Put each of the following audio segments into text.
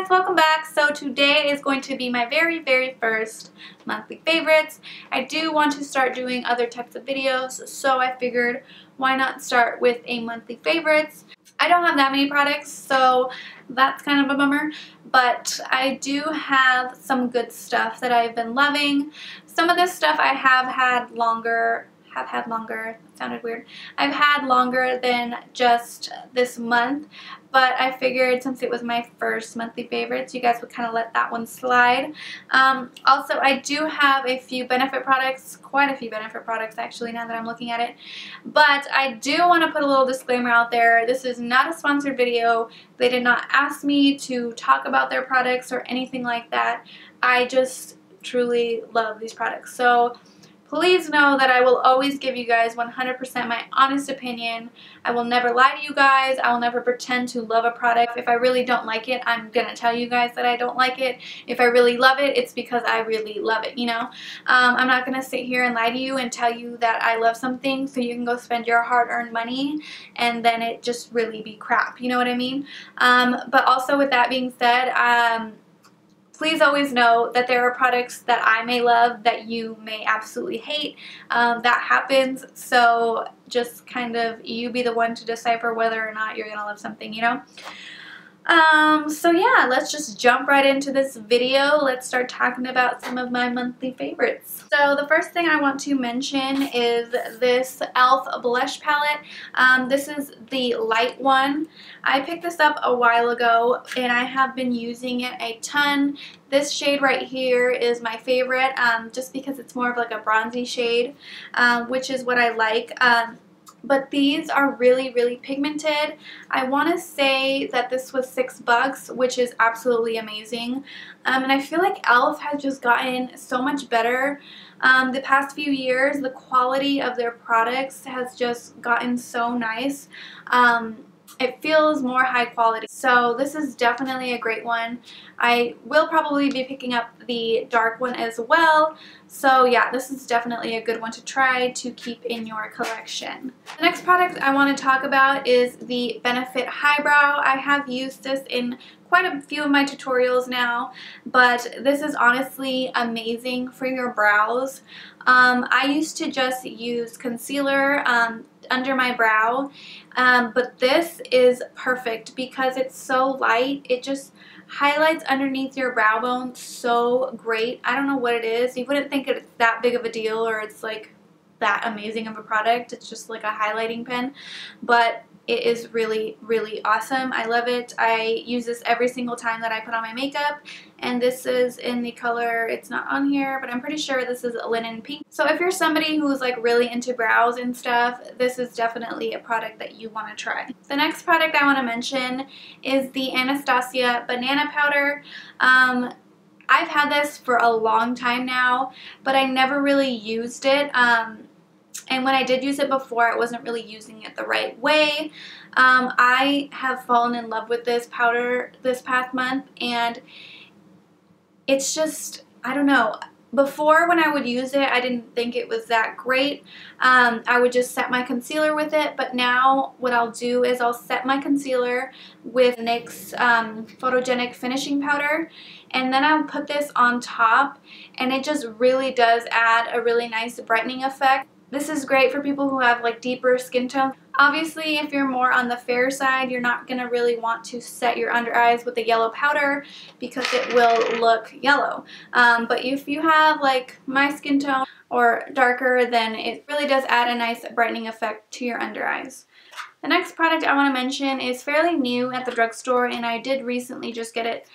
guys, welcome back. So today is going to be my very first monthly favorites. I do want to start doing other types of videos, so I figured why not start with a monthly favorites. I don't have that many products, so that's kind of a bummer, but I do have some good stuff that I've been loving. Some of this stuff I have had longer, it sounded weird. I've had longer than just this month, but I figured since it was my first monthly favorites, you guys would kind of let that one slide. Also, I do have a few Benefit products, quite a few Benefit products actually now that I'm looking at it, but I do want to put a little disclaimer out there. This is not a sponsored video. They did not ask me to talk about their products or anything like that. I just truly love these products. So please know that I will always give you guys 100% my honest opinion. I will never lie to you guys. I will never pretend to love a product. If I really don't like it, I'm gonna tell you guys that I don't like it. If I really love it, it's because I really love it, you know? I'm not gonna sit here and lie to you and tell you that I love something so you can go spend your hard-earned money and then it just really be crap, you know what I mean? But also with that being said, please always know that there are products that I may love that you may absolutely hate. That happens, so just kind of you be the one to decipher whether or not you're gonna love something, you know? So yeah, let's just jump right into this video. Let's start talking about some of my monthly favorites. So the first thing I want to mention is this e.l.f. blush palette. This is the light one. I picked this up a while ago and I have been using it a ton. This shade right here is my favorite just because it's more of like a bronzy shade, which is what I like. But these are really pigmented. I want to say that this was $6, which is absolutely amazing. And I feel like e.l.f. has just gotten so much better. The past few years, the quality of their products has just gotten so nice. It feels more high quality. So this is definitely a great one. I will probably be picking up the dark one as well. So yeah, this is definitely a good one to try to keep in your collection. The next product I want to talk about is the Benefit Highbrow. I have used this in quite a few of my tutorials now, but this is honestly amazing for your brows. I used to just use concealer under my brow, but this is perfect because it's so light. It just highlights underneath your brow bone so great. I don't know what it is. You wouldn't think it's that big of a deal or it's like that amazing of a product. It's just like a highlighting pen, but it is really awesome. I love it. I use this every single time that I put on my makeup, and this is in the color, it's not on here, but I'm pretty sure this is Linen Pink. So if you're somebody who's like really into brows and stuff, this is definitely a product that you want to try. The next product I want to mention is the Anastasia Banana Powder. I've had this for a long time now, but I never really used it. And when I did use it before, I wasn't really using it the right way. I have fallen in love with this powder this past month, and it's just, I don't know. Before, when I would use it, I didn't think it was that great. I would just set my concealer with it, but now what I'll do is I'll set my concealer with NYX Photogenic Finishing Powder, and then I'll put this on top, and it just really does add a really nice brightening effect. This is great for people who have like deeper skin tones. Obviously, if you're more on the fair side, you're not going to really want to set your under eyes with the yellow powder because it will look yellow. But if you have like my skin tone or darker, then it really does add a nice brightening effect to your under eyes. The next product I want to mention is fairly new at the drugstore, and I did recently just get it.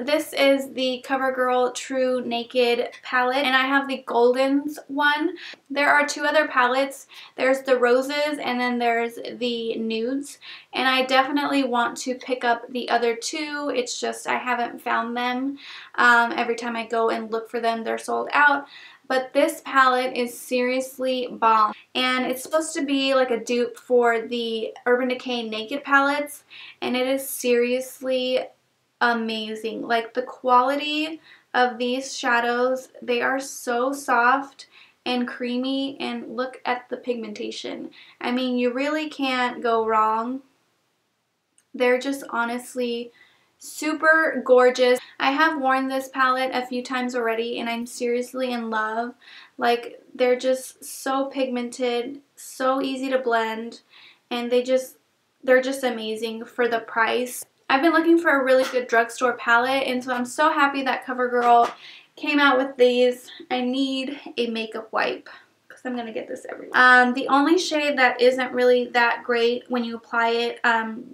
This is the CoverGirl True Naked palette, and I have the Goldens one. There are two other palettes. There's the roses and then there's the nudes, and I definitely want to pick up the other two. It's just I haven't found them. Every time I go and look for them, they're sold out. But this palette is seriously bomb, and it's supposed to be like a dupe for the Urban Decay Naked palettes, and it is seriously amazing. Like, the quality of these shadows, they are so soft and creamy, and look at the pigmentation. I mean, you really can't go wrong. They're just honestly Super gorgeous. I have worn this palette a few times already and I'm seriously in love. Like, they're just so pigmented, so easy to blend, and they're just amazing for the price. I've been looking for a really good drugstore palette, and so I'm so happy that CoverGirl came out with these. I need a makeup wipe because I'm going to get this everywhere. The only shade that isn't really that great when you apply it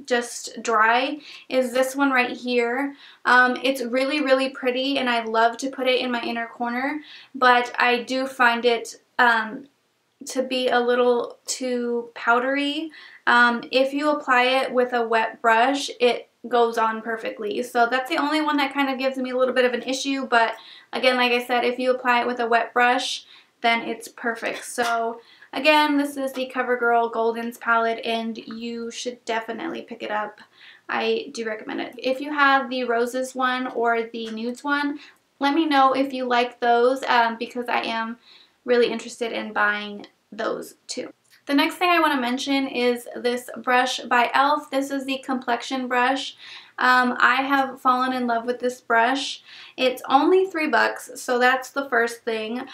just dry is this one right here. It's really, really pretty, and I love to put it in my inner corner, but I do find it to be a little too powdery. If you apply it with a wet brush, it goes on perfectly. So that's the only one that kind of gives me a little bit of an issue, but again, like I said, if you apply it with a wet brush, then it's perfect. So again, this is the CoverGirl Goldens palette, and you should definitely pick it up. I do recommend it. If you have the roses one or the nudes one, let me know if you like those because I am really interested in buying those too. The next thing I want to mention is this brush by e.l.f. This is the complexion brush. I have fallen in love with this brush. It's only $3, so that's the first thing.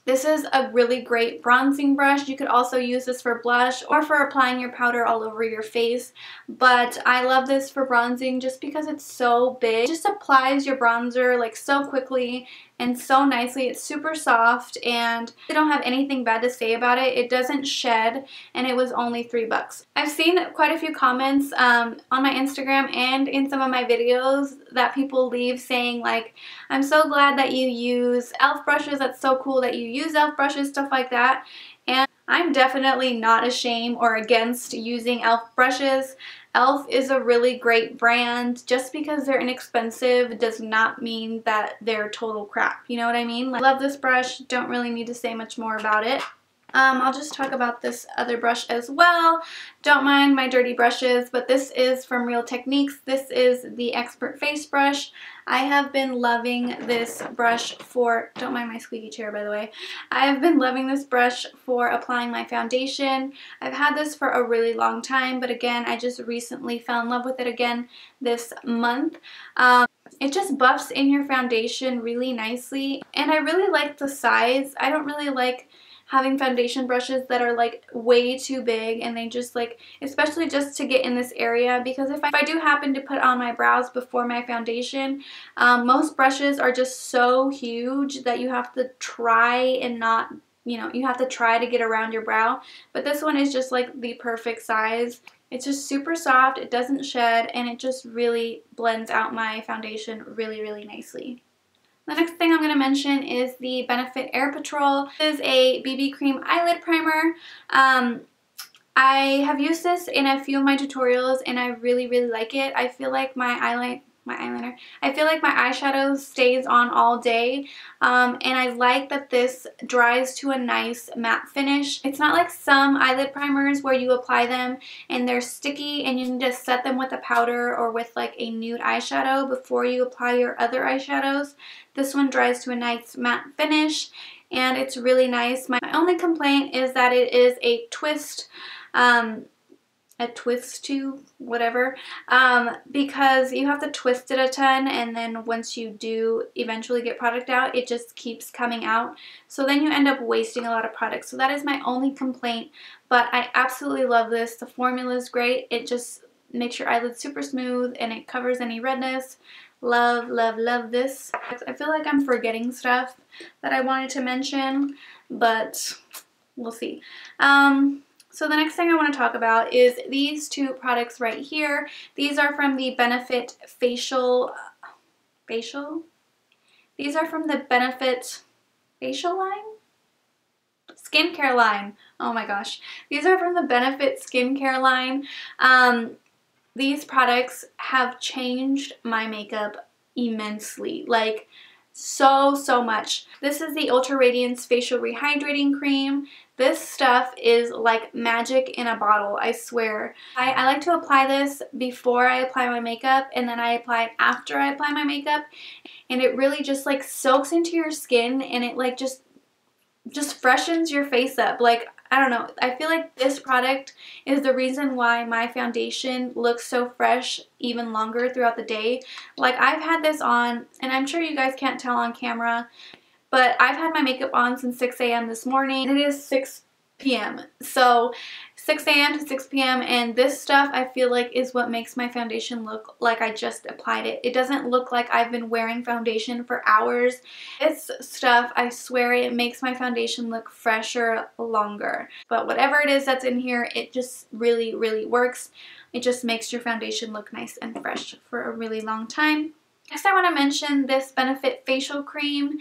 This is a really great bronzing brush. You could also use this for blush or for applying your powder all over your face, but I love this for bronzing just because it's so big. It just applies your bronzer like so quickly and so nicely. It's super soft, and I don't have anything bad to say about it. It doesn't shed, and it was only $3. I've seen quite a few comments on my Instagram and in some of my videos that people leave saying like, I'm so glad that you use e.l.f. brushes, that's so cool that you use e.l.f. brushes, stuff like that. And I'm definitely not ashamed or against using e.l.f. brushes. e.l.f. is a really great brand. Just because they're inexpensive does not mean that they're total crap. You know what I mean? Like, I love this brush. Don't really need to say much more about it. I'll just talk about this other brush as well. Don't mind my dirty brushes, but this is from Real Techniques. This is the Expert Face Brush. I have been loving this brush for, don't mind my squeaky chair by the way, I have been loving this brush for applying my foundation. I've had this for a really long time, but again, I just recently fell in love with it again this month. It just buffs in your foundation really nicely, and I really like the size. I don't really like having foundation brushes that are like way too big, and they just like, especially just to get in this area, because if I do happen to put on my brows before my foundation, most brushes are just so huge that you have to try and not, you know, you have to try to get around your brow, but this one is just like the perfect size. It's just super soft, it doesn't shed, and it just really blends out my foundation really, really nicely. The next thing I'm going to mention is the Benefit Air Patrol. This is a BB cream eyelid primer. I have used this in a few of my tutorials, and I really, really like it. I feel like my eyeshadow stays on all day, and I like that this dries to a nice matte finish. It's not like some eyelid primers where you apply them and they're sticky and you need to set them with a powder or with like a nude eyeshadow before you apply your other eyeshadows. This one dries to a nice matte finish, and it's really nice. My only complaint is that it is a twist tube, whatever, because you have to twist it a ton, and then once you do eventually get product out, it just keeps coming out, so then you end up wasting a lot of product. So that is my only complaint, but I absolutely love this. The formula is great. It just makes your eyelids super smooth, and it covers any redness. Love, love, love this. I feel like I'm forgetting stuff that I wanted to mention, but we'll see. So the next thing I want to talk about is these two products right here. These are from the Benefit facial? These are from the Benefit facial line? Skincare line. Oh my gosh. These are from the Benefit skincare line. These products have changed my makeup immensely. Like, so much. This is the Ultra Radiance Facial Rehydrating Cream. This stuff is like magic in a bottle, I swear. I like to apply this before I apply my makeup, and then I apply it after I apply my makeup, and it really just like soaks into your skin, and it like just freshens your face up. Like, I don't know. I feel like this product is the reason why my foundation looks so fresh even longer throughout the day. Like, I've had this on, and I'm sure you guys can't tell on camera, but I've had my makeup on since 6 a.m. this morning. It is 6 p.m. So 6 a.m. to 6 p.m. and this stuff I feel like is what makes my foundation look like I just applied it. It doesn't look like I've been wearing foundation for hours. This stuff, I swear, it makes my foundation look fresher longer. But whatever it is that's in here, it just really, really works. It just makes your foundation look nice and fresh for a really long time. Next, I want to mention this Benefit facial cream.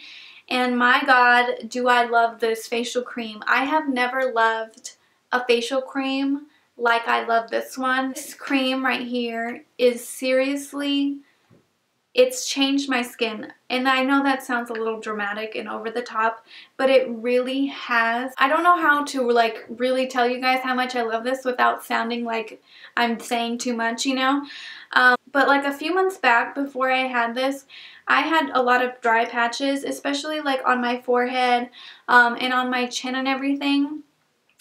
And my God, do I love this facial cream. I have never loved a facial cream like I love this one. This cream right here is seriously, it's changed my skin. And I know that sounds a little dramatic and over the top, but it really has. I don't know how to like really tell you guys how much I love this without sounding like I'm saying too much, you know? But like a few months back before I had this, I had a lot of dry patches, especially like on my forehead and on my chin and everything.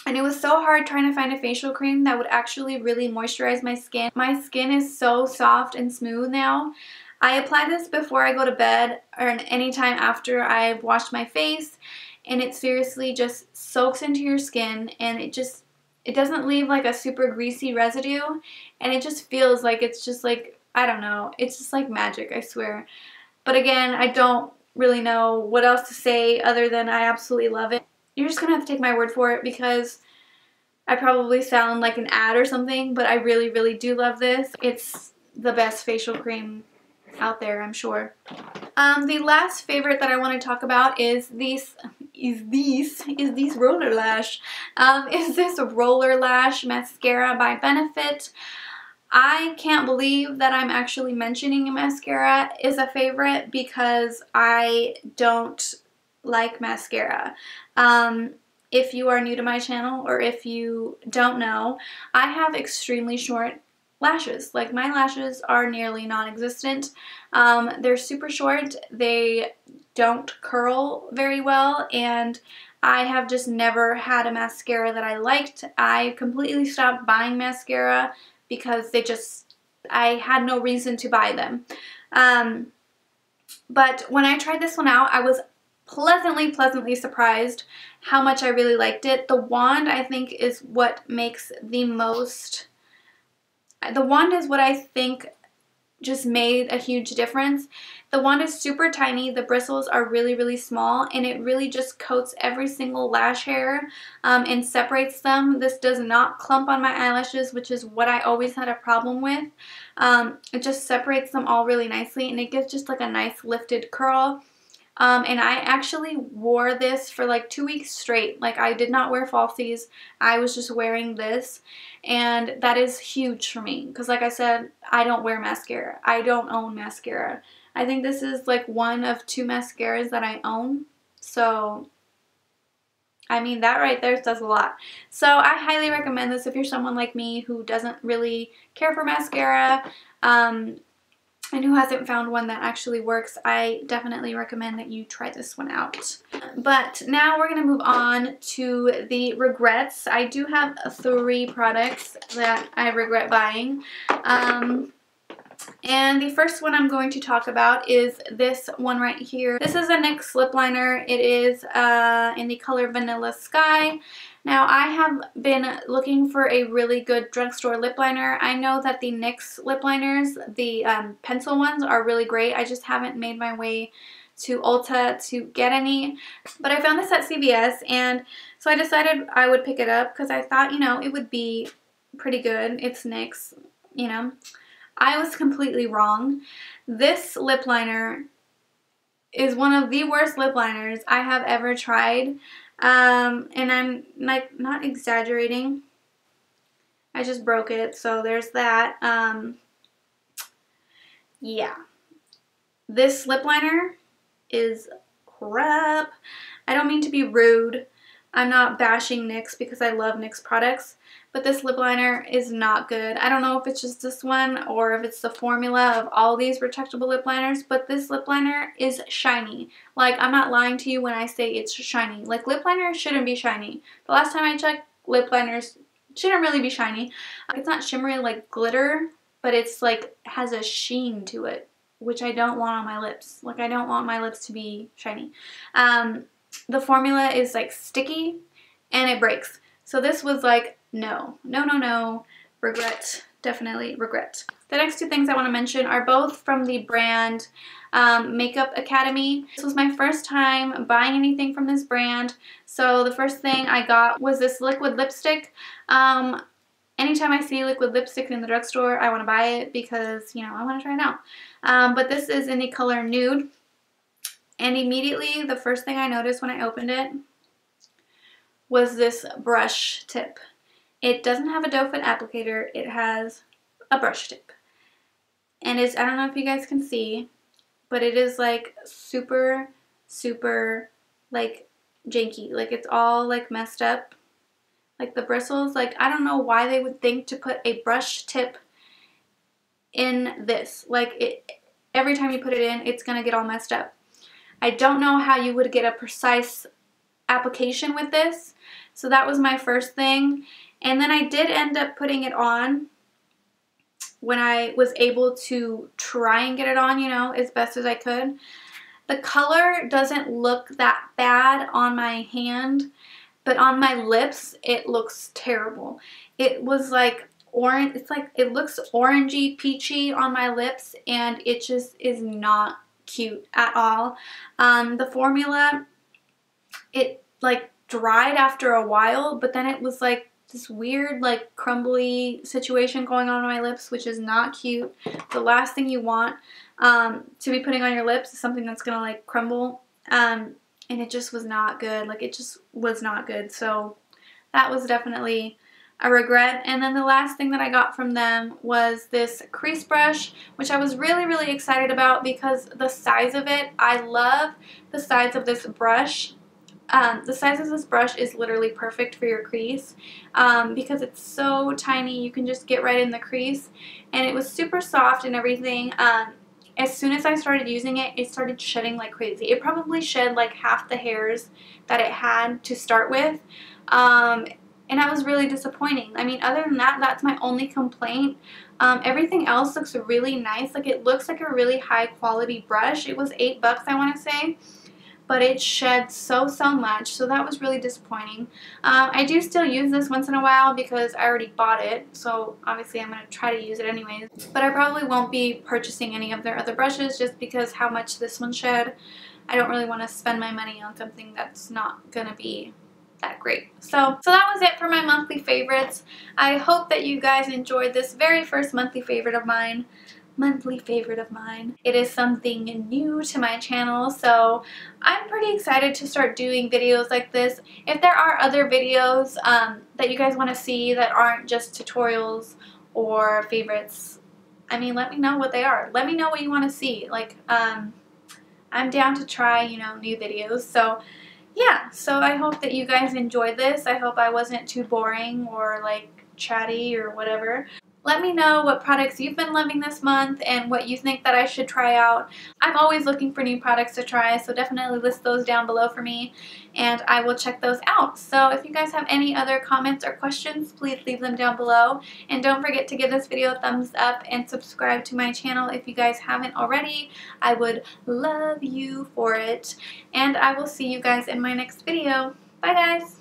And it was so hard trying to find a facial cream that would actually really moisturize my skin. My skin is so soft and smooth now. I apply this before I go to bed or anytime after I've washed my face, and it seriously just soaks into your skin, and it doesn't leave like a super greasy residue, and it just feels like it's just like, I don't know, it's just like magic, I swear. But again, I don't really know what else to say other than I absolutely love it. You're just gonna have to take my word for it because I probably sound like an ad or something, but I really, really do love this. It's the best facial cream out there, I'm sure. The last favorite that I want to talk about is this Roller Lash. Is this Roller Lash mascara by Benefit. I can't believe that I'm actually mentioning a mascara is a favorite because I don't like mascara. If you are new to my channel or if you don't know, I have extremely short lashes. Like, my lashes are nearly non-existent. They're super short, they don't curl very well, and I have just never had a mascara that I liked. I completely stopped buying mascara because I had no reason to buy them. But when I tried this one out, I was pleasantly surprised how much I really liked it. The wand, I think, is what makes the most... The wand is what I think just made a huge difference. The wand is super tiny, the bristles are really, really small, and it really just coats every single lash hair and separates them. This does not clump on my eyelashes, which is what I always had a problem with. It just separates them all really nicely, and it gives just like a nice lifted curl. And I actually wore this for like 2 weeks straight. Like, I did not wear falsies. I was just wearing this, and that is huge for me because, like I said, I don't wear mascara. I don't own mascara. I think this is like one of 2 mascaras that I own. So, I mean, that right there says a lot. So, I highly recommend this if you're someone like me who doesn't really care for mascara, and who hasn't found one that actually works. I definitely recommend that you try this one out. But now we're going to move on to the regrets. I do have 3 products that I regret buying. And the first one I'm going to talk about is this one right here. This is a NYX lip liner. It is in the color Vanilla Sky. Now, I have been looking for a really good drugstore lip liner. I know that the NYX lip liners, the pencil ones, are really great. I just haven't made my way to Ulta to get any. But I found this at CVS, and so I decided I would pick it up because I thought, you know, it would be pretty good. It's NYX, you know. I was completely wrong. This lip liner is one of the worst lip liners I have ever tried. And I'm like not exaggerating. I just broke it, so there's that. Yeah. This lip liner is crap. I don't mean to be rude. I'm not bashing NYX because I love NYX products, but this lip liner is not good. I don't know if it's just this one or if it's the formula of all these retractable lip liners, but this lip liner is shiny. Like, I'm not lying to you when I say it's shiny. Like, lip liners shouldn't be shiny. The last time I checked, lip liners shouldn't really be shiny. It's not shimmery like glitter, but it's like has a sheen to it, which I don't want on my lips. Like, I don't want my lips to be shiny. The formula is like sticky and it breaks. So this was like, no, no, no, no, regret, definitely regret. The next two things I want to mention are both from the brand Makeup Academy. This was my first time buying anything from this brand. So the first thing I got was this liquid lipstick. Anytime I see liquid lipstick in the drugstore, I want to buy it because, you know, I want to try it out. But this is in the color Nude. And immediately, the first thing I noticed when I opened it was this brush tip. It doesn't have a doe foot applicator. It has a brush tip. And it's, I don't know if you guys can see, but it is like super, super like janky. Like, it's all like messed up. Like the bristles, like I don't know why they would think to put a brush tip in this. Like, it, every time you put it in, it's gonna get all messed up. I don't know how you would get a precise application with this. So that was my first thing. And then I did end up putting it on when I was able to try and get it on, you know, as best as I could. The color doesn't look that bad on my hand, but on my lips, it looks terrible. It was like orange, it's like, it looks orangey, peachy on my lips, and it just is not cute at all. The formula, it like dried after a while, but then it was like this weird like crumbly situation going on my lips, which is not cute. The last thing you want to be putting on your lips is something that's gonna like crumble, and it just was not good. Like, it just was not good. So that was definitely a regret. And then the last thing that I got from them was this crease brush, which I was really, really excited about because the size of it, I love the size of this brush. The size of this brush is literally perfect for your crease because it's so tiny. You can just get right in the crease, and it was super soft and everything. As soon as I started using it, it started shedding like crazy. It probably shed like half the hairs that it had to start with, and that was really disappointing. I mean, other than that, that's my only complaint. Everything else looks really nice. Like, it looks like a really high quality brush. It was $8, I want to say. But it shed so much, so that was really disappointing. I do still use this once in a while because I already bought it, so obviously I'm going to try to use it anyways. But I probably won't be purchasing any of their other brushes just because how much this one shed. I don't really want to spend my money on something that's not going to be that great. So that was it for my monthly favorites. I hope that you guys enjoyed this very first monthly favorite of mine. It is something new to my channel, so I'm pretty excited to start doing videos like this. If there are other videos that you guys want to see that aren't just tutorials or favorites, I mean, let me know what they are. Let me know what you want to see. Like, I'm down to try, you know, new videos. So yeah, so I hope that you guys enjoyed this. I hope I wasn't too boring or like chatty or whatever. Let me know what products you've been loving this month and what you think that I should try out. I'm always looking for new products to try, so definitely list those down below for me and I will check those out. So if you guys have any other comments or questions, please leave them down below. And don't forget to give this video a thumbs up and subscribe to my channel if you guys haven't already. I would love you for it. And I will see you guys in my next video. Bye guys!